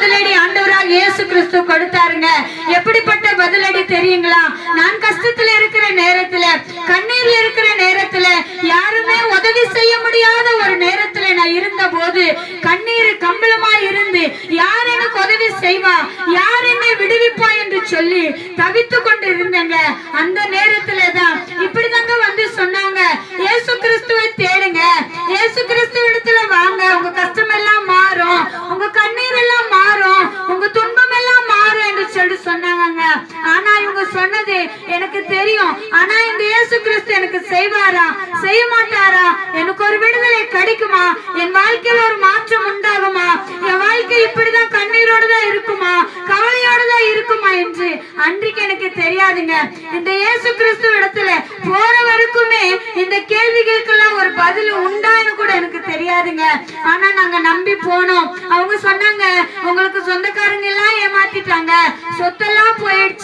பதிலடி ஆண்டவராக இயேசு கிறிஸ்து கொடுத்தாருங்க. எப்படிப்பட்ட பதிலடி தெரியுங்களா? நான் கஷ்டத்துல இருக்கிற நேரத்துல, கண்ணீர்ல இருக்கிற நேரத்துல, யாருமே உதவி செய்ய முடியாத ஒரு நேரத்துல நான் இருந்த போது, கண்ணீர் கம்பளமா இருந்து யார் எனக்கு உதவி செய்வா, யார் என்னை விடுவிப்பா என்று சொல்லி தவித்து கொண்டு இருந்தேங்க. அந்த நேரத்துல தான் இப்படிதாங்க வந்து சொன்னாங்க, இயேசு கிறிஸ்துவை தேடுங்க, இயேசு கிறிஸ்துவ இடத்துல வாங்க, உங்க கஷ்டம் எல்லாம் மாறும், உங்க கண்ணீர் எல்லாம் மாறும், உங்க துன்பம் எல்லாம் மாறும் என்று சொல்லி சொன்னாங்க. ஆனா இவங்க சொன்னது எனக்கு தெரியும், ஆனா இந்த இயேசு கிறிஸ்து எனக்கு செய்வாரா செய்ய மாட்டாரா, எனக்கு ஒரு விடுதலை கிடைக்குமா, என் வாழ்க்கையில ஒரு மாற்றம் உண்டாகுமா, என் வாழ்க்கை இப்படிதான் கண்ணீரோட தான் இருக்குமா, கவலையோட தான் இருக்குமா என்று அன்றைக்கு எனக்கு தெரியாதுங்க. இந்த இயேசு கிறிஸ்து இடத்துல போற வரைக்குமே இந்த கேள்விகளுக்கெல்லாம் ஒரு பதில் உண்டான்னு கூட எனக்கு தெரியாதுங்க. ஆனா நாங்க நம்பி போனோம். அவங்க சொன்னாங்க, உங்களுக்கு சொந்தக்காரங்க எல்லாம் ஏமாத்திட்டாங்க, சொத்தெல்லாம் போயிடுச்சு,